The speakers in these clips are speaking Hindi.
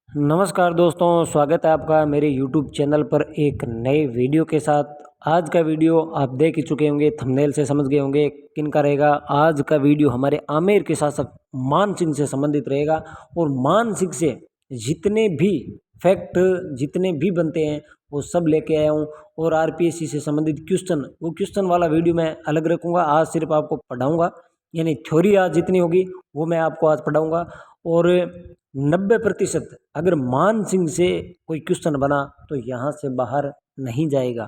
नमस्कार दोस्तों, स्वागत है आपका मेरे यूट्यूब चैनल पर एक नए वीडियो के साथ। आज का वीडियो आप देख ही चुके होंगे, थंबनेल से समझ गए होंगे किन का रहेगा। आज का वीडियो हमारे आमेर के शासक मान सिंह से संबंधित रहेगा और मान सिंह से जितने भी फैक्ट जितने भी बनते हैं वो सब लेके आया हूँ। और आरपीएससी से संबंधित वो क्वेश्चन वाला वीडियो मैं अलग रखूँगा। आज सिर्फ आपको पढ़ाऊँगा, यानी थ्योरी आज जितनी होगी वो मैं आपको आज पढ़ाऊँगा। और 90% अगर मान सिंह से कोई क्वेश्चन बना तो यहाँ से बाहर नहीं जाएगा।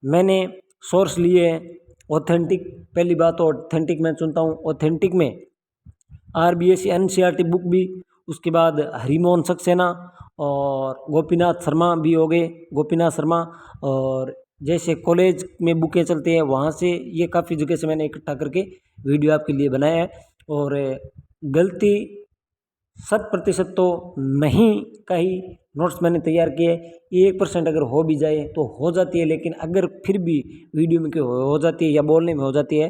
मैंने सोर्स लिए ऑथेंटिक। पहली बात तो ऑथेंटिक मैं चुनता हूँ। ऑथेंटिक में आरबीएससी एनसीईआरटी बुक भी, उसके बाद हरिमोहन सक्सेना और गोपीनाथ शर्मा भी हो गए, गोपीनाथ शर्मा। और जैसे कॉलेज में बुकें चलती हैं वहाँ से, ये काफ़ी जगह से मैंने इकट्ठा करके वीडियो आपके लिए बनाया है। और गलती 100% तो नहीं का ही नोट्स मैंने तैयार किए। 1% अगर हो भी जाए तो हो जाती है, लेकिन अगर फिर भी वीडियो में कोई हो जाती है या बोलने में हो जाती है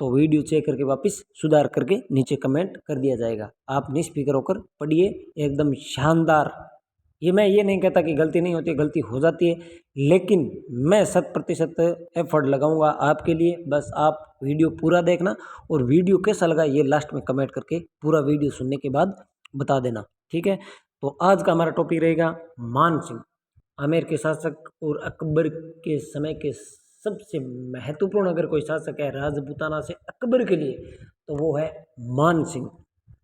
तो वीडियो चेक करके वापस सुधार करके नीचे कमेंट कर दिया जाएगा। आप निस्फिक्र होकर पढ़िए, एकदम शानदार। मैं ये नहीं कहता कि गलती नहीं होती, गलती हो जाती है, लेकिन मैं 100% एफर्ट लगाऊंगा आपके लिए। बस आप वीडियो पूरा देखना और वीडियो कैसा लगा ये लास्ट में कमेंट करके पूरा वीडियो सुनने के बाद बता देना, ठीक है। तो आज का हमारा टॉपिक रहेगा मान सिंह, आमेर के शासक और अकबर के समय के सबसे महत्वपूर्ण अगर कोई शासक है राजपूताना से अकबर के लिए तो वो है मान सिंह।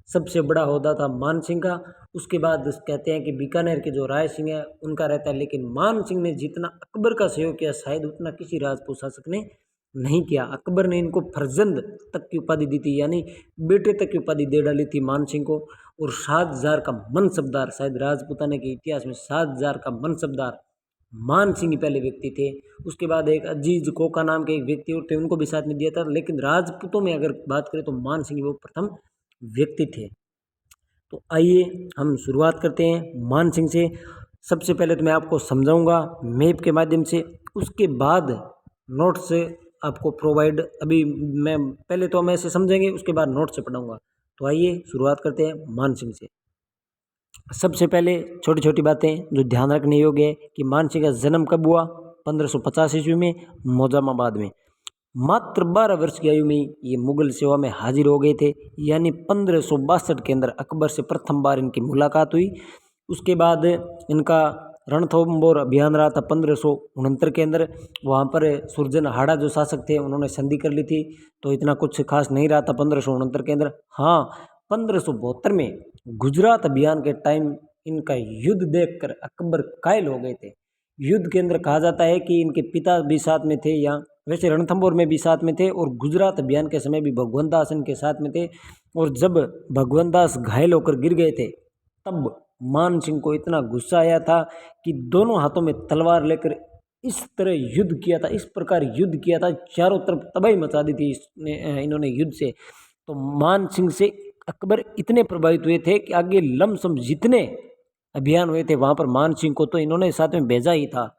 सबसे बड़ा ओहदा था मान सिंह का। उसके बाद कहते हैं कि बीकानेर के जो राय सिंह है उनका रहता है, लेकिन मान सिंह ने जितना अकबर का सहयोग किया शायद उतना किसी राजपूत शासक ने नहीं किया। अकबर ने इनको फर्जंद तक की उपाधि दी थी, यानी बेटे तक की उपाधि दे डाली थी मान सिंह को। और 7,000 का मनसबदार, शायद राजपूताना के इतिहास में 7,000 का मनसबदार मान सिंह ही पहले व्यक्ति थे। उसके बाद एक अजीज कोका नाम के एक व्यक्ति और थे, उनको भी साथ में दिया था। लेकिन राजपूतों में अगर बात करें तो मान सिंह वो प्रथम व्यक्ति थे। तो आइए हम शुरुआत करते हैं मान सिंह से। सबसे पहले तो मैं आपको समझाऊंगा मैप के माध्यम से, उसके बाद नोट्स आपको प्रोवाइड, अभी मैं पहले तो हम ऐसे समझेंगे उसके बाद नोट से पढ़ाऊंगा। तो आइए शुरुआत करते हैं मान सिंह से। सबसे पहले छोटी छोटी बातें जो ध्यान रखने योग्य है कि मान सिंह का जन्म कब हुआ। 1550 ईस्वी में मोजामाबाद में। मात्र 12 वर्ष की आयु में ये मुगल सेवा में हाजिर हो गए थे, यानी 1562 के अंदर अकबर से प्रथम बार इनकी मुलाकात हुई। उसके बाद इनका रणथंबोर अभियान रहा था 1569 के अंदर। वहाँ पर सुरजनहाड़ा जो शासक थे उन्होंने संधि कर ली थी, तो इतना कुछ खास नहीं रहा था 1569 के अंदर। हाँ, 1572 में गुजरात अभियान के टाइम इनका युद्ध देखकर अकबर कायल हो गए थे। युद्ध के अंदर कहा जाता है कि इनके पिता भी साथ में थे, या वैसे रणथंबोर में भी साथ में थे, और गुजरात अभियान के समय भी भगवंत दास इनके साथ में थे। और जब भगवंत दास घायल होकर गिर गए थे तब मान सिंह को इतना गुस्सा आया था कि दोनों हाथों में तलवार लेकर इस तरह युद्ध किया था, इस प्रकार युद्ध किया था, चारों तरफ तबाही मचा दी थी इन्होंने युद्ध से। तो मान सिंह से अकबर इतने प्रभावित हुए थे कि आगे लमसम जितने अभियान हुए थे वहाँ पर मान सिंह को तो इन्होंने साथ में भेजा ही था।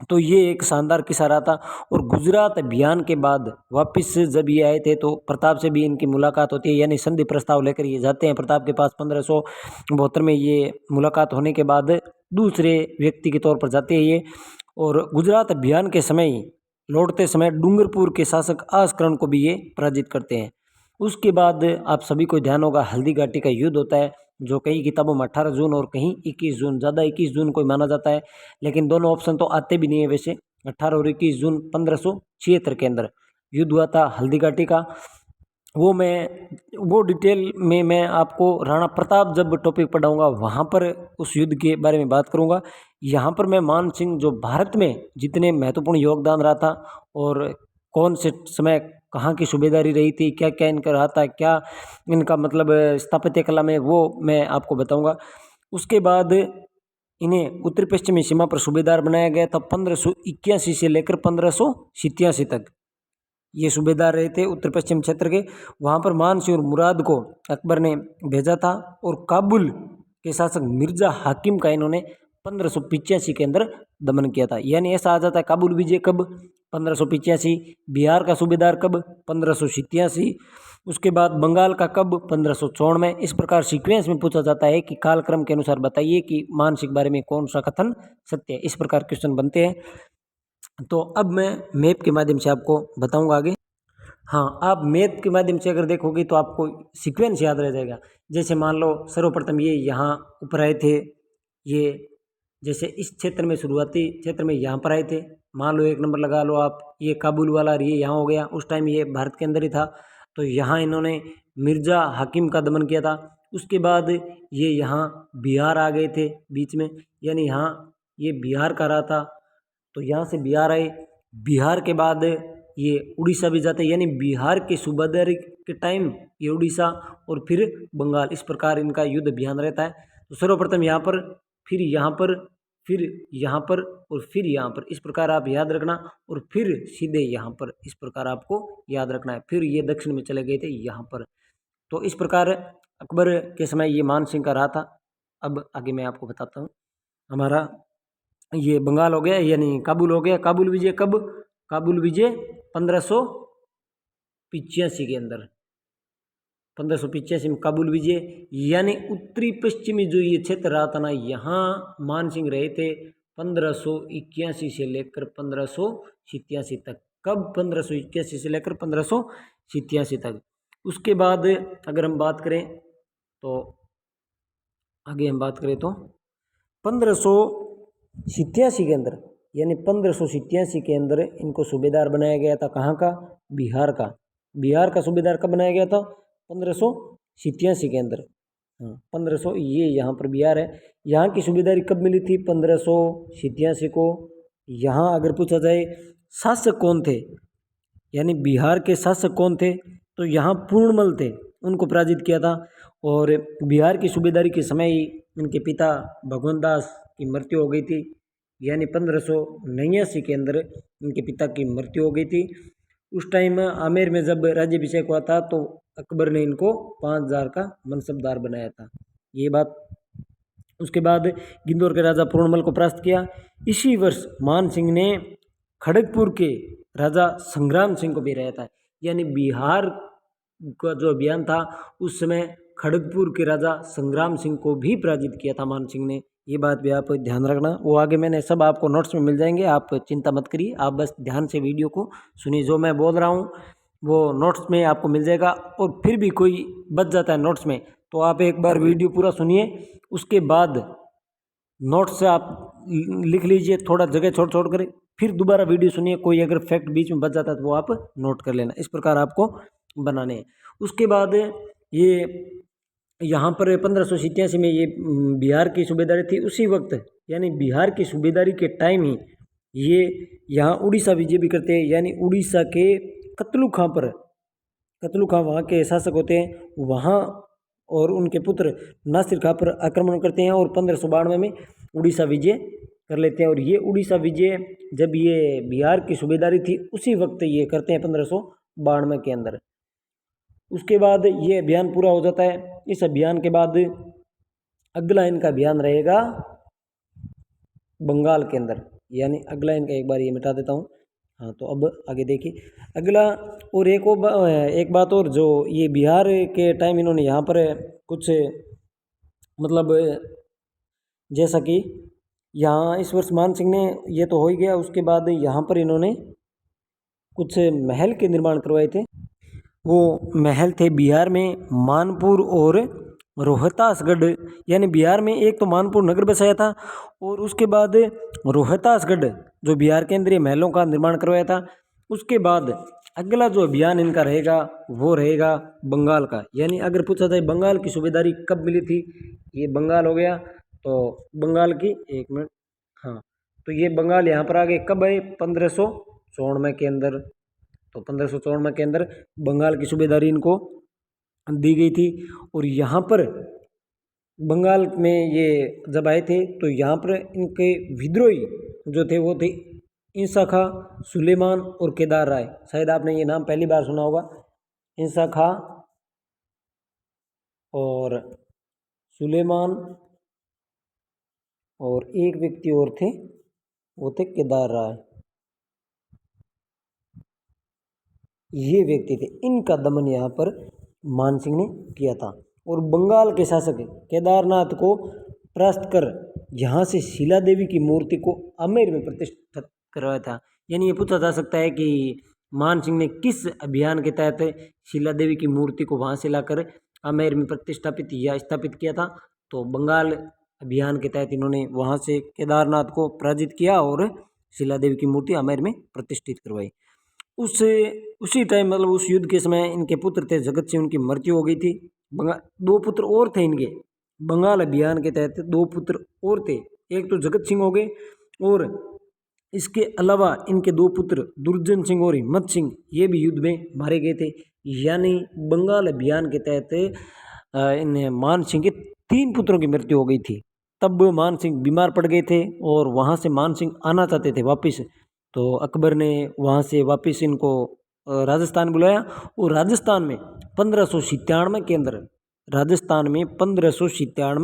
तो ये एक शानदार किस्सा रहा था। और गुजरात अभियान के बाद वापस जब ये आए थे तो प्रताप से भी इनकी मुलाकात होती है, यानी संधि प्रस्ताव लेकर ये जाते हैं प्रताप के पास। 1572 में ये मुलाकात होने के बाद दूसरे व्यक्ति के तौर पर जाते हैं ये। और गुजरात अभियान के समय ही लौटते समय डूंगरपुर के शासक आसकरण को भी ये पराजित करते हैं। उसके बाद आप सभी को ध्यान होगा हल्दी घाटी का युद्ध होता है, जो कई किताबों में 18 जून और कहीं 21 जून, ज़्यादा 21 जून को माना जाता है, लेकिन दोनों ऑप्शन तो आते भी नहीं है वैसे। 18 और 21 जून 1576 के अंदर युद्ध हुआ था हल्दी घाटी का। वो डिटेल में मैं आपको राणा प्रताप जब टॉपिक पढ़ाऊंगा वहाँ पर उस युद्ध के बारे में बात करूँगा। यहाँ पर मैं मान सिंह जो भारत में जितने महत्वपूर्ण योगदान रहा था और कौन से समय कहाँ की सूबेदारी रही थी, क्या क्या इनका रहा था, क्या इनका मतलब स्थापत्य कला में, वो मैं आपको बताऊंगा। उसके बाद इन्हें उत्तर पश्चिमी सीमा पर सूबेदार बनाया गया था 1581 से लेकर 1587 तक ये सूबेदार रहे थे उत्तर पश्चिम क्षेत्र के। वहाँ पर मान सिंह और मुराद को अकबर ने भेजा था। और काबुल के शासक मिर्जा हाकिम का इन्होंने 1585 के अंदर दमन किया था। यानी ऐसा आ जाता है काबुल विजय कब, 1585। बिहार का सूबेदार कब, 1587। उसके बाद बंगाल का कब 1554 में। इस प्रकार सीक्वेंस में पूछा जाता है कि कालक्रम के अनुसार बताइए कि मानसिक बारे में कौन सा कथन सत्य है। इस प्रकार क्वेश्चन बनते हैं। तो अब मैं मैप के माध्यम से आपको बताऊंगा आगे। हाँ, आप मैथ के माध्यम से अगर देखोगे तो आपको सीक्वेंस याद रह जाएगा। जैसे मान लो सर्वप्रथम ये यहाँ ऊपर आए थे, ये जैसे इस क्षेत्र में शुरुआती क्षेत्र में यहाँ पर आए थे। मान लो 1 नंबर लगा लो आप, ये काबुल वाला और ये यहाँ हो गया। उस टाइम ये भारत के अंदर ही था, तो यहाँ इन्होंने मिर्ज़ा हाकिम का दमन किया था। उसके बाद ये यहाँ बिहार आ गए थे बीच में, यानी यहाँ ये बिहार का रहा था, तो यहाँ से बिहार आए। बिहार के बाद ये उड़ीसा भी जाते, यानी बिहार के सूबादारी के टाइम ये उड़ीसा और फिर बंगाल। इस प्रकार इनका युद्ध अभियान रहता है। तो सर्वप्रथम यहाँ पर, फिर यहाँ पर, फिर यहाँ पर और फिर यहाँ पर। इस प्रकार आप याद रखना, और फिर सीधे यहाँ पर। इस प्रकार आपको याद रखना है। फिर ये दक्षिण में चले गए थे यहाँ पर। तो इस प्रकार अकबर के समय ये मान सिंह का रहा था। अब आगे मैं आपको बताता हूँ। हमारा ये बंगाल हो गया, यानी काबुल हो गया। काबुल विजय कब? काबुल विजय 1585 के अंदर। 1585 में काबुल विजय, यानी उत्तरी पश्चिमी जो ये क्षेत्र रहा था ना, यहाँ मान सिंह रहे थे 1581 से लेकर 1587 तक। कब? 1581 से लेकर 1587 तक। उसके बाद अगर हम बात करें तो आगे हम बात करें तो 1587 के अंदर, यानी 1587 के अंदर इनको सूबेदार बनाया गया था। कहाँ का? बिहार का। बिहार का सूबेदार कब बनाया गया था? 1587 के अंदर। हाँ, 1500, ये यहाँ पर बिहार है। यहाँ की सूबेदारी कब मिली थी? 1587 को। यहाँ अगर पूछा जाए शासक कौन थे, यानी बिहार के शासक कौन थे, तो यहाँ पूर्णमल थे, उनको पराजित किया था। और बिहार की सूबेदारी के समय ही इनके पिता भगवंत दास की मृत्यु हो गई थी, यानी 1589 के अंदर इनके पिता की मृत्यु हो गई थी। उस टाइम आमेर में जब राज्याभिषेक हुआ था तो अकबर ने इनको 5000 का मनसबदार बनाया था, ये बात। उसके बाद गिंदौर के राजा पूर्णमल को परास्त किया। इसी वर्ष मान सिंह ने खड़गपुर के राजा संग्राम सिंह को भी हराया था, यानी बिहार का जो अभियान था उस समय खड़गपुर के राजा संग्राम सिंह को भी पराजित किया था मान सिंह ने। ये बात भी आप ध्यान रखना। वो आगे मैंने सब आपको नोट्स में मिल जाएंगे, आप चिंता मत करिए, आप बस ध्यान से वीडियो को सुनिए। जो मैं बोल रहा हूँ वो नोट्स में आपको मिल जाएगा। और फिर भी कोई बच जाता है नोट्स में तो आप एक बार वीडियो पूरा सुनिए, उसके बाद नोट्स से आप लिख लीजिए, थोड़ा जगह छोड़ छोड़ कर, फिर दोबारा वीडियो सुनिए। कोई अगर फैक्ट बीच में बच जाता है तो वो आप नोट कर लेना। इस प्रकार आपको बनाने हैं। उसके बाद ये यहाँ पर 1587 में ये बिहार की सूबेदारी थी। उसी वक्त, यानी बिहार की सूबेदारी के टाइम ही ये यहाँ उड़ीसा विजय भी करते हैं, यानी उड़ीसा के कतलू खां पर, कतलू खां वहाँ के शासक होते हैं, वहाँ और उनके पुत्र नासिर खां पर आक्रमण करते हैं और 1592 में उड़ीसा विजय कर लेते हैं। और ये उड़ीसा विजय जब ये बिहार की सूबेदारी थी उसी वक्त ये करते हैं 1592 के अंदर। उसके बाद ये अभियान पूरा हो जाता है। इस अभियान के बाद अगला इनका अभियान रहेगा बंगाल के अंदर, यानी अगला इनका, एक बार ये मिटा देता हूँ। हाँ, तो अब आगे देखिए अगला। और एक बात और, जो ये बिहार के टाइम इन्होंने यहाँ पर कुछ मतलब जैसा कि यहाँ इस वर्ष मान सिंह ने, ये तो हो ही गया। उसके बाद यहाँ पर इन्होंने कुछ महल के निर्माण करवाए थे। वो महल थे बिहार में मानपुर और रोहतासगढ़, यानी बिहार में एक तो मानपुर नगर बसाया था और उसके बाद रोहतासगढ़ जो बिहार के अंदर महलों का निर्माण करवाया था। उसके बाद अगला जो अभियान इनका रहेगा वो रहेगा बंगाल का। यानी अगर पूछा जाए बंगाल की सूबेदारी कब मिली थी, ये बंगाल हो गया। तो बंगाल की, एक मिनट, हाँ, तो ये बंगाल यहाँ पर आ गए कब आए? 1594 के अंदर। तो 1594 के अंदर बंगाल की सूबेदारी इनको दी गई थी। और यहाँ पर बंगाल में ये जब आए थे तो यहाँ पर इनके विद्रोही जो थे वो थे इंसा खां, सुलेमान और केदार राय। शायद आपने ये नाम पहली बार सुना होगा, इंसा खां और सुलेमान, और एक व्यक्ति और थे, वो थे केदार राय। ये व्यक्ति थे, इनका दमन यहाँ पर मान सिंह ने किया था। और बंगाल के शासक केदारनाथ को परास्त कर यहाँ से शिला देवी की मूर्ति को आमेर में प्रतिष्ठित करवाया था। यानी ये पूछा जा सकता है कि मान सिंह ने किस अभियान के तहत शिला देवी की मूर्ति को वहाँ से लाकर आमेर में प्रतिष्ठापित या स्थापित किया था। तो बंगाल अभियान के तहत इन्होंने वहाँ से केदारनाथ को पराजित किया और शिला देवी की मूर्ति आमेर में प्रतिष्ठित करवाई। उसी टाइम मतलब उस युद्ध के समय इनके पुत्र थे जगत सिंह, उनकी मृत्यु हो गई थी। दो पुत्र और थे इनके, बंगाल अभियान के तहत दो पुत्र और थे, एक तो जगत सिंह हो गए और इसके अलावा इनके दो पुत्र दुर्जन सिंह और हिम्मत सिंह ये भी युद्ध में मारे गए थे। यानी बंगाल अभियान के तहत इन मान सिंह के 3 पुत्रों की मृत्यु हो गई थी। तब मान सिंह बीमार पड़ गए थे और वहाँ से मान सिंह आना चाहते थे वापस। तो अकबर ने वहाँ से वापस इनको राजस्थान बुलाया और राजस्थान में 1597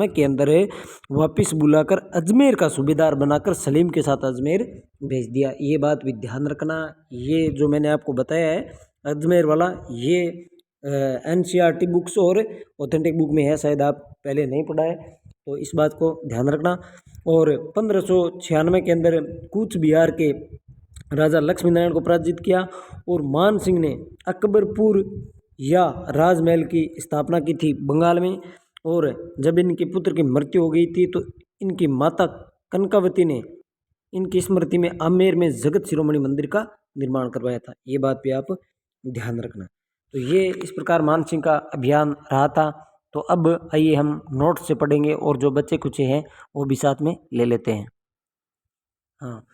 के अंदर वापस बुलाकर अजमेर का सूबेदार बनाकर सलीम के साथ अजमेर भेज दिया। ये बात भी ध्यान रखना, ये जो मैंने आपको बताया है अजमेर वाला, ये NCERT बुक्स और ऑथेंटिक बुक में है, शायद आप पहले नहीं पढ़ा है, तो इस बात को ध्यान रखना। और 1596 के अंदर कूच बिहार के राजा लक्ष्मी नारायण को पराजित किया और मान सिंह ने अकबरपुर या राजमहल की स्थापना की थी बंगाल में। और जब इनके पुत्र की मृत्यु हो गई थी तो इनकी माता कनकावती ने इनकी स्मृति में आमेर में जगत शिरोमणि मंदिर का निर्माण करवाया था। ये बात भी आप ध्यान रखना। तो ये इस प्रकार मान सिंह का अभियान रहा था। तो अब आइए हम नोट्स से पढ़ेंगे और जो बच्चे कुछ हैं वो भी साथ में ले लेते हैं। हाँ,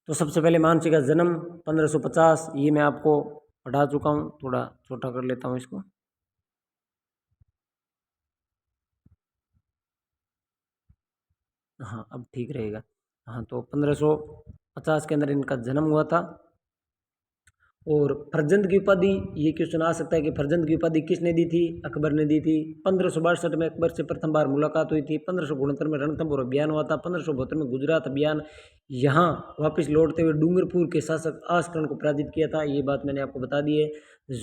तो सबसे पहले मान सिंह का जन्म 1550, ये मैं आपको पढ़ा चुका हूँ, थोड़ा छोटा कर लेता हूँ इसको। हाँ, अब ठीक रहेगा। हाँ, तो 1550 के अंदर इनका जन्म हुआ था। और फरजंद की उपाधि, ये क्वेश्चन आ सकता है कि फरजंद की उपाधि किसने दी थी? अकबर ने दी थी। 1562 में अकबर से प्रथम बार मुलाकात हुई थी। 1569 में रणथंभौर अभियान हुआ था। 1572 में गुजरात अभियान, यहाँ वापस लौटते हुए डूंगरपुर के शासक आसकरण को पराजित किया था। ये बात मैंने आपको बता दी है।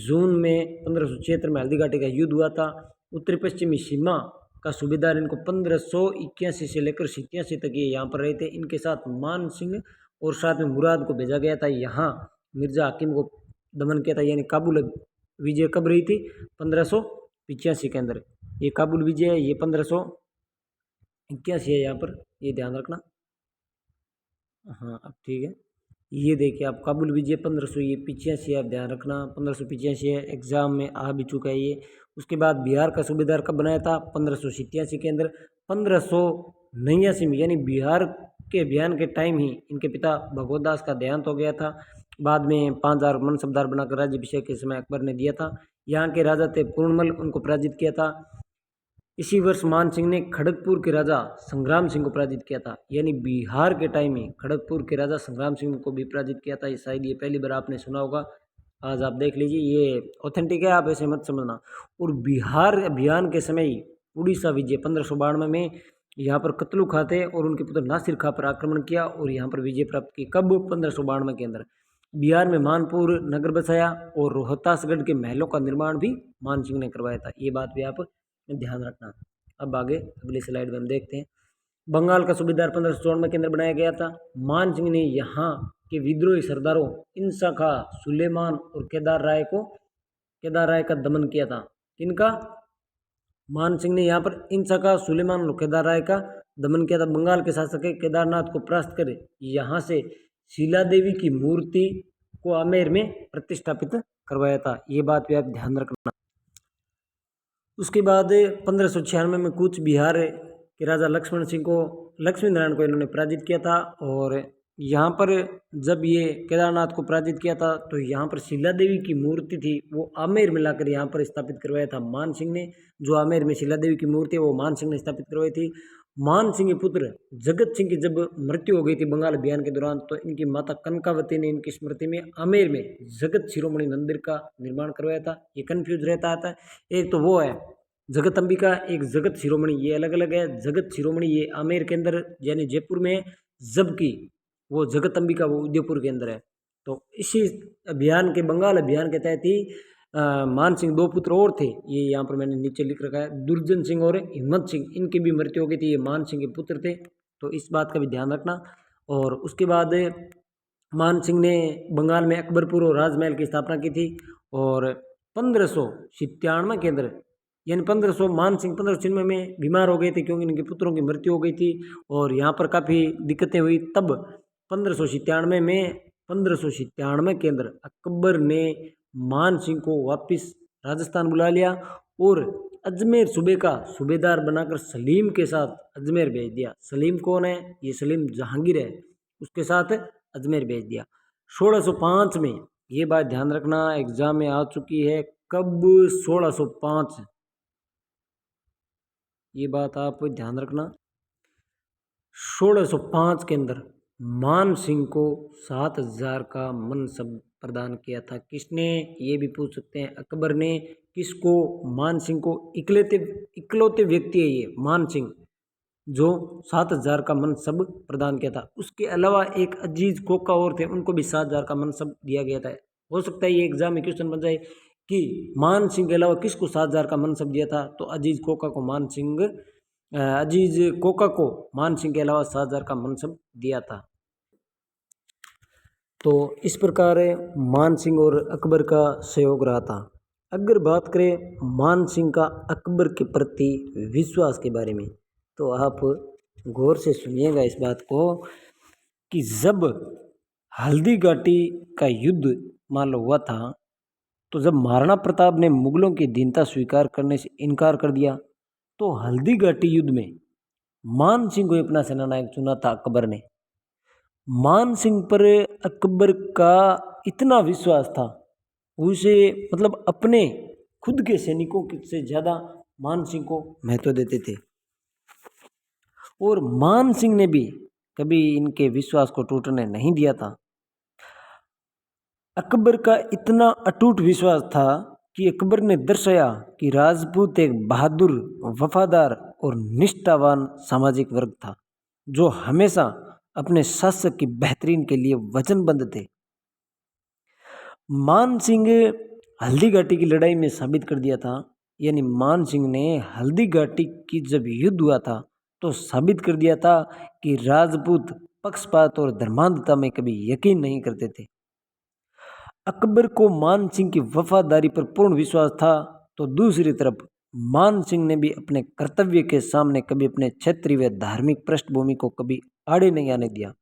जून में 1576 में हल्दी घाटी का युद्ध हुआ था। उत्तर पश्चिमी सीमा का सूबेदार इनको 1581 से लेकर 87 तक ये यहाँ पर रहे थे। इनके साथ मान सिंह और साथ में मुराद को भेजा गया था। यहाँ मिर्जा हाकिम को दमन किया था। यानी काबुल विजय कब रही थी? 1585 के अंदर ये काबुल विजय है, ये 1581 है यहाँ पर, ये ध्यान रखना। हाँ, अब ठीक है। ये देखिए आप, काबुल विजय 1585 आप ध्यान रखना, 1585 है, एग्जाम में आ भी चुका है ये। उसके बाद बिहार का सूबेदार कब बनाया था? 1587 के अंदर। 1589 में यानी बिहार के अभियान के टाइम ही इनके पिता भगवत दास का देहांत हो गया था। बाद में 5000 मनसबदार बनाकर राज्याभिषेक के समय अकबर ने दिया था। यहाँ के राजा थे पूर्णमल, उनको पराजित किया था। इसी वर्ष मान सिंह ने खड़गपुर के राजा संग्राम सिंह को पराजित किया था। यानी बिहार के टाइम में खड़गपुर के राजा संग्राम सिंह को भी पराजित किया था। ये शायद ये पहली बार आपने सुना होगा, आज आप देख लीजिए, ये ऑथेंटिक है, आप ऐसे मत समझना। और बिहार अभियान के समय ही उड़ीसा विजय 1592 में यहाँ पर कतलू खां थे और उनके पुत्र नासिर खां पर आक्रमण किया और यहाँ पर विजय प्राप्त की। कब? 1592 के अंदर। बिहार में मानपुर नगर बसाया और रोहतासगढ़ के महलों का निर्माण भी मान सिंह ने करवाया था। ये बात भी आप ध्यान रखना। अब आगे अगली स्लाइड में हम देखते हैं। बंगाल का सूबेदार 1554 के अंदर बनाया गया था। मान सिंह ने यहाँ के विद्रोही सरदारों इंसा खां, सुलेमान और केदार राय का दमन किया था। किनका? मान सिंह ने यहाँ पर इंसा खां, सुलेमान और केदार राय का दमन किया था। बंगाल के शासक केदारनाथ को परास्त कर यहाँ से शिला देवी की मूर्ति को आमेर में प्रतिष्ठापित करवाया था। ये बात भी आप ध्यान रखना। उसके बाद 1596 में कूच बिहार के राजा लक्ष्मी नारायण को इन्होंने पराजित किया था। और यहाँ पर जब ये केदारनाथ को पराजित किया था तो यहाँ पर शिला देवी की मूर्ति थी वो आमेर में लाकर यहाँ पर स्थापित करवाया था मान सिंह ने। जो आमेर में शिला देवी की मूर्ति है वो मान सिंह ने स्थापित करवाई थी। मान सिंह के पुत्र जगत सिंह की जब मृत्यु हो गई थी बंगाल अभियान के दौरान, तो इनकी माता कनकावती ने इनकी स्मृति में आमेर में जगत शिरोमणि मंदिर का निर्माण करवाया था। ये कन्फ्यूज रहता आता है, एक तो वो है जगत अंबिका, एक जगत शिरोमणि, ये अलग अलग है। जगत शिरोमणि ये आमेर के अंदर यानी जयपुर में है, जबकि वो जगत अंबिका वो उदयपुर के अंदर है। तो इसी अभियान के बंगाल अभियान के तहत ही मान सिंह, दो पुत्र और थे, ये यहाँ पर मैंने नीचे लिख रखा है, दुर्जन सिंह और हिम्मत सिंह, इनकी भी मृत्यु हो गई थी। ये मान सिंह के पुत्र थे, तो इस बात का भी ध्यान रखना। और उसके बाद मान सिंह ने बंगाल में अकबरपुर और राजमहल की स्थापना की थी। और 1597 के अंदर, यानी 1500 मान सिंह 1596 में बीमार हो गए थे, क्योंकि इनके पुत्रों की मृत्यु हो गई थी और यहाँ पर काफ़ी दिक्कतें हुई। तब 1597 के अंदर अकबर ने मान सिंह को वापस राजस्थान बुला लिया और अजमेर सूबे का सूबेदार बनाकर सलीम के साथ अजमेर भेज दिया। सलीम कौन है? ये सलीम जहांगीर है, उसके साथ अजमेर भेज दिया। 1605 में, ये बात ध्यान रखना, एग्जाम में आ चुकी है, कब? 1605, ये बात आप ध्यान रखना। 1605 के अंदर मान सिंह को 7000 का मनसब प्रदान किया था। किसने? ये भी पूछ सकते हैं। अकबर ने किसको? मान सिंह को। इकलौते व्यक्ति है ये मान सिंह जो 7000 का मनसब प्रदान किया था। उसके अलावा एक अजीज कोका और थे, उनको भी 7000 का मनसब दिया गया था। हो सकता है ये एग्जाम में क्वेश्चन बन जाए कि मान सिंह के अलावा किसको 7000 का मनसब दिया था, तो अजीज कोका को मान सिंह के अलावा 7000 का मनसब दिया था। तो इस प्रकार मान सिंह और अकबर का सहयोग रहा था। अगर बात करें मान सिंह का अकबर के प्रति विश्वास के बारे में, तो आप गौर से सुनिएगा इस बात को कि जब हल्दी घाटी का युद्ध मान लो हुआ था, तो जब महाराणा प्रताप ने मुगलों की दीनता स्वीकार करने से इनकार कर दिया, तो हल्दी घाटी युद्ध में मान सिंह को अपना सेनानायक चुना था अकबर ने। मान सिंह पर अकबर का इतना विश्वास था, उसे मतलब अपने खुद के सैनिकों से ज़्यादा मान सिंह को महत्व देते थे। और मान सिंह ने भी कभी इनके विश्वास को टूटने नहीं दिया था। अकबर का इतना अटूट विश्वास था कि अकबर ने दर्शाया कि राजपूत एक बहादुर, वफादार और निष्ठावान सामाजिक वर्ग था, जो हमेशा अपने शासक की बेहतरीन के लिए वचनबद्ध थे। मान सिंह हल्दी घाटी की लड़ाई में साबित कर दिया था, यानी मान सिंह ने हल्दी घाटी की जब युद्ध हुआ था तो साबित कर दिया था कि राजपूत पक्षपात और धर्मांधता में कभी यकीन नहीं करते थे। अकबर को मान सिंह की वफादारी पर पूर्ण विश्वास था, तो दूसरी तरफ मान सिंह ने भी अपने कर्तव्य के सामने कभी अपने क्षेत्रीय व धार्मिक पृष्ठभूमि को कभी आड़े नहीं आने दिया।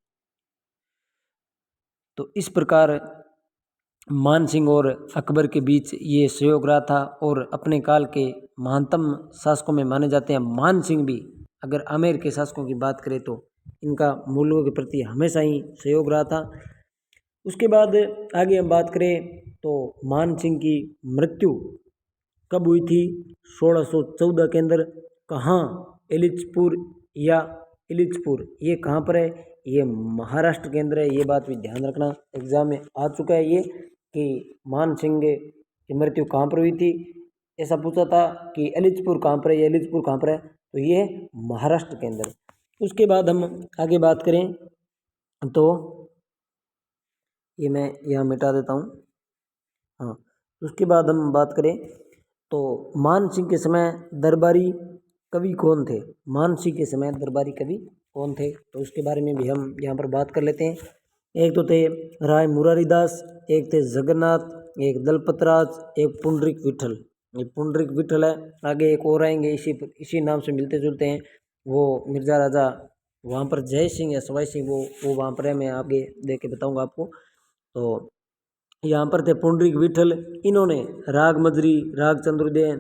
तो इस प्रकार मान सिंह और अकबर के बीच ये सहयोग रहा था और अपने काल के महानतम शासकों में माने जाते हैं। मान सिंह भी, अगर आमेर के शासकों की बात करें तो इनका मूल्यों के प्रति हमेशा ही सहयोग रहा था। उसके बाद आगे हम बात करें तो मान सिंह की मृत्यु कब हुई थी? 1614 के अंदर। कहाँ? एलिचपुर या इलिचपुर, ये कहाँ पर है? ये महाराष्ट्र के अंदर है। ये बात भी ध्यान रखना, एग्जाम में आ चुका है ये कि मान सिंह की मृत्यु कहाँ पर हुई थी। ऐसा पूछा था कि एलिचपुर कहाँ पर है, ये एलिचपुर कहाँ पर है, तो ये महाराष्ट्र के अंदर। उसके बाद हम आगे बात करें तो ये मैं यहाँ मिटा देता हूँ। हाँ, उसके बाद हम बात करें तो मान सिंह के समय दरबारी कवि कौन थे? मान सिंह के समय दरबारी कवि कौन थे, तो उसके बारे में भी हम यहाँ पर बात कर लेते हैं। एक तो थे राय मुरारीदास, एक थे जगन्नाथ, एक दलपतराज, एक पुंडरीक विठल। ये पुंडरीक विठल है, आगे एक और आएंगे इसी नाम से मिलते जुलते हैं, वो मिर्जा राजा वहाँ पर जय सिंह या सवाई सिंह, वो वहाँ पर है, मैं आगे देख के बताऊँगा आपको। तो यहाँ पर थे पुंडरीक विठल, इन्होंने राग मजरी, राग चंद्रोदय,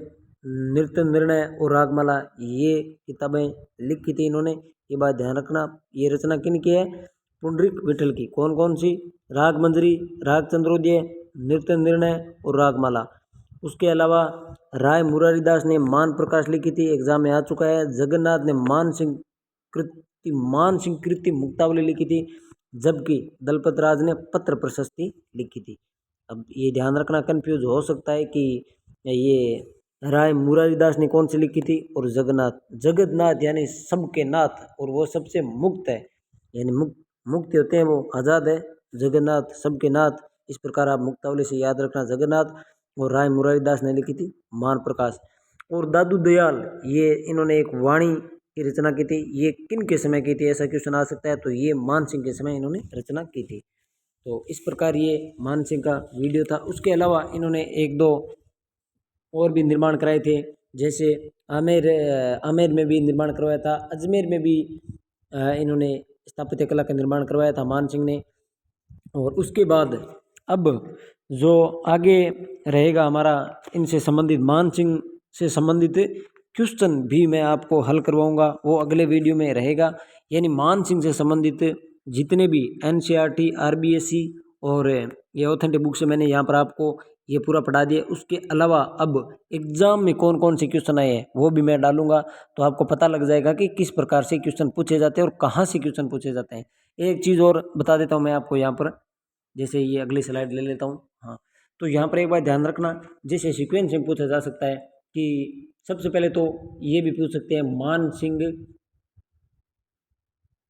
नृत्य निर्णय और रागमाला, ये किताबें लिखी थी इन्होंने। ये बात ध्यान रखना, ये रचना किन की है? पुंडरीक विठल की। कौन कौन सी? राग मंजरी, राग चंद्रोदय, नृत्य निर्णय और रागमाला। उसके अलावा राय मुरारीदास ने मान प्रकाश लिखी थी, एग्जाम में आ चुका है। जगन्नाथ ने मान सिंह कृति मुक्तावली लिखी थी, जबकि दलपत राज ने पत्र प्रशस्ति लिखी थी। अब ये ध्यान रखना, कंफ्यूज हो सकता है कि ये राय मुरारीदास ने कौन सी लिखी थी और जगन्नाथ यानी सबके नाथ, और वो सबसे मुक्त है, यानी मुक्त होते हैं, वो आज़ाद है, जगन्नाथ सबके नाथ, इस प्रकार आप मुक्तावली से याद रखना जगन्नाथ। और राय मुरारीदास ने लिखी थी मान प्रकाश। और दादू दयाल, ये इन्होंने एक वाणी की रचना की थी। ये किन के समय की थी, ऐसा क्वेश्चन आ सकता है, तो ये मान सिंह के समय इन्होंने रचना की थी। तो इस प्रकार ये मान सिंह का वीडियो था। उसके अलावा इन्होंने एक दो और भी निर्माण कराए थे, जैसे आमेर में भी निर्माण करवाया था, अजमेर में भी इन्होंने स्थापत्य कला का निर्माण करवाया था मान सिंह ने। और उसके बाद अब जो आगे रहेगा हमारा इनसे संबंधित मान सिंह से संबंधित क्वेश्चन भी मैं आपको हल करवाऊंगा, वो अगले वीडियो में रहेगा। यानी मान सिंह से संबंधित जितने भी एनसीईआरटी, आरबीएसई और ये ऑथेंटिक बुक से मैंने यहाँ पर आपको ये पूरा पढ़ा दिया। उसके अलावा अब एग्जाम में कौन कौन से क्वेश्चन आए हैं वो भी मैं डालूंगा, तो आपको पता लग जाएगा कि किस प्रकार से क्वेश्चन पूछे जाते हैं और कहाँ से क्वेश्चन पूछे जाते हैं। एक चीज़ और बता देता हूँ मैं आपको यहाँ पर, जैसे ये अगली स्लाइड ले लेता हूँ। हाँ, तो यहाँ पर एक बात ध्यान रखना, जैसे सीक्वेंस में पूछा जा सकता है कि सबसे पहले तो ये भी पूछ सकते हैं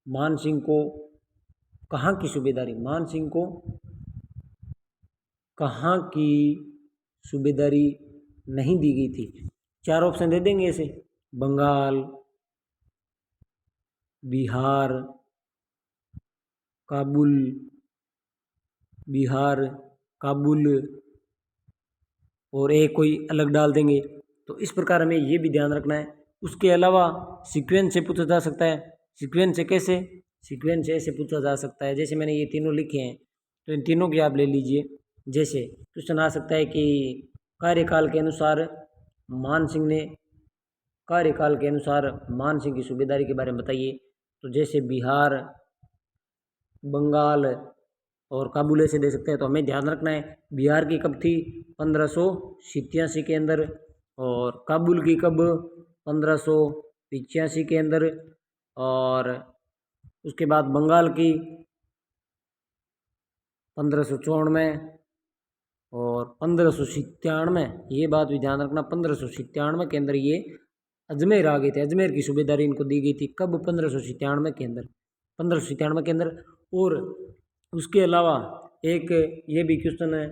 मान सिंह को कहाँ की सूबेदारी, मान सिंह को कहाँ की सूबेदारी नहीं दी गई थी। 4 ऑप्शन दे देंगे ऐसे, बंगाल, बिहार, काबुल, बिहार, काबुल, और एक कोई अलग डाल देंगे। तो इस प्रकार हमें ये भी ध्यान रखना है। उसके अलावा सीक्वेंस से पूछा जा सकता है। सीक्वेंस से कैसे, सीक्वेंस से ऐसे पूछा जा सकता है, जैसे मैंने ये तीनों लिखे हैं तो इन तीनों की आप ले लीजिए। जैसे क्वेश्चन आ सकता है कि कार्यकाल के अनुसार मान सिंह की सूबेदारी के बारे में बताइए। तो जैसे बिहार, बंगाल और काबुल से दे सकते हैं। तो हमें ध्यान रखना है बिहार की कब थी, 1587 के अंदर, और काबुल की कब, 1585 के अंदर, और उसके बाद बंगाल की 1554 में, और 1597, ये बात भी ध्यान रखना, 1597 के अंदर ये अजमेर आ गए थे। अजमेर की सूबेदारी इनको दी गई थी कब, 1597 के अंदर, 1597 के अंदर। और उसके अलावा एक ये भी क्वेश्चन है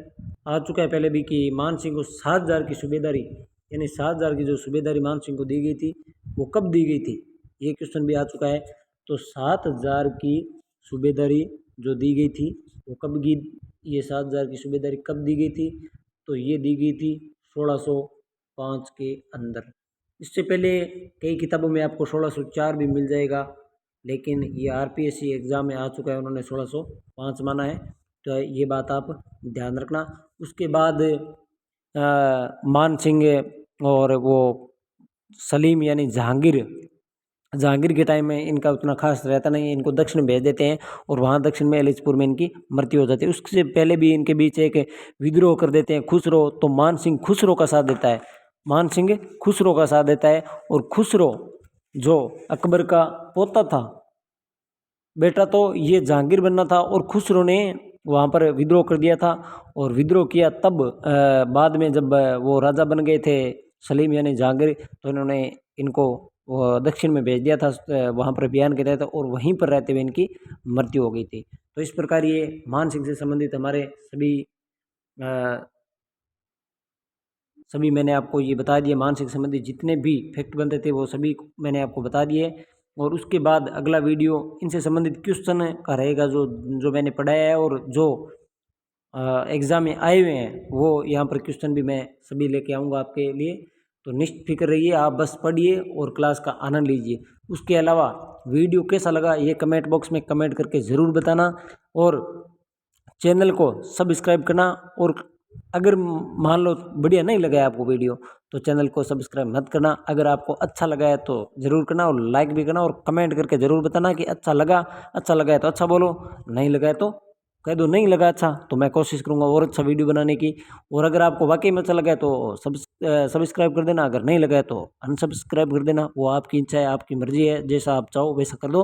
आ चुका है पहले भी कि मान सिंह को 7000 की सूबेदारी, यानी 7000 की जो सूबेदारी मान सिंह को दी गई थी वो कब दी गई थी, ये क्वेश्चन भी आ चुका है। तो 7000 की सूबेदारी जो दी गई थी वो कब की, ये 7000 की सूबेदारी कब दी गई थी, तो ये दी गई थी 1605 के अंदर। इससे पहले कई किताबों में आपको 1604 भी मिल जाएगा, लेकिन ये आरपीएससी एग्ज़ाम में आ चुका है, उन्होंने 1605 माना है। तो ये बात आप ध्यान रखना। उसके बाद मान सिंह और वो सलीम यानी जहांगीर के टाइम में इनका उतना खास रहता नहीं है, इनको दक्षिण भेज देते हैं और वहाँ दक्षिण में एलिचपुर में इनकी मृत्यु हो जाती है। उससे पहले भी इनके बीच एक विद्रोह कर देते हैं खुसरो, तो मान सिंह खुसरो का साथ देता है, मान सिंह खुसरो का साथ देता है। और खुसरो जो अकबर का पोता था, बेटा, तो ये जहांगीर बनना था और खुसरो ने वहाँ पर विद्रोह कर दिया था। और विद्रोह किया तब बाद में जब वो राजा बन गए थे सलीम यानी जहांगीर, तो इन्होंने इनको दक्षिण में भेज दिया था वहाँ पर अभियान के तहत, और वहीं पर रहते हुए इनकी मृत्यु हो गई थी। तो इस प्रकार ये मान सिंह से संबंधित हमारे सभी मैंने आपको ये बता दिए, मान सिंह से संबंधित जितने भी फैक्ट बनते थे वो सभी मैंने आपको बता दिए। और उसके बाद अगला वीडियो इनसे संबंधित क्वेश्चन का रहेगा जो मैंने पढ़ाया है, और जो एग्ज़ाम में आए हुए हैं वो यहाँ पर क्वेश्चन भी मैं सभी लेके आऊँगा आपके लिए। तो निश्चित रहिए, आप बस पढ़िए और क्लास का आनंद लीजिए। उसके अलावा वीडियो कैसा लगा ये कमेंट बॉक्स में कमेंट करके ज़रूर बताना, और चैनल को सब्सक्राइब करना। और अगर मान लो बढ़िया नहीं लगा है आपको वीडियो, तो चैनल को सब्सक्राइब मत करना। अगर आपको अच्छा लगा है तो ज़रूर करना, और लाइक भी करना, और कमेंट करके ज़रूर बताना कि अच्छा लगा है तो अच्छा बोलो, नहीं लगा है तो कह दो नहीं लगा अच्छा, तो मैं कोशिश करूँगा और अच्छा वीडियो बनाने की। और अगर आपको वाकई में अच्छा लगा है तो सब्सक्राइब कर देना, अगर नहीं लगा है तो अनसब्सक्राइब कर देना, वो आपकी इच्छा है, आपकी मर्ज़ी है, जैसा आप चाहो वैसा कर दो।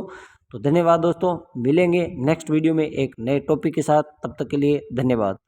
तो धन्यवाद दोस्तों, मिलेंगे नेक्स्ट वीडियो में एक नए टॉपिक के साथ, तब तक के लिए धन्यवाद।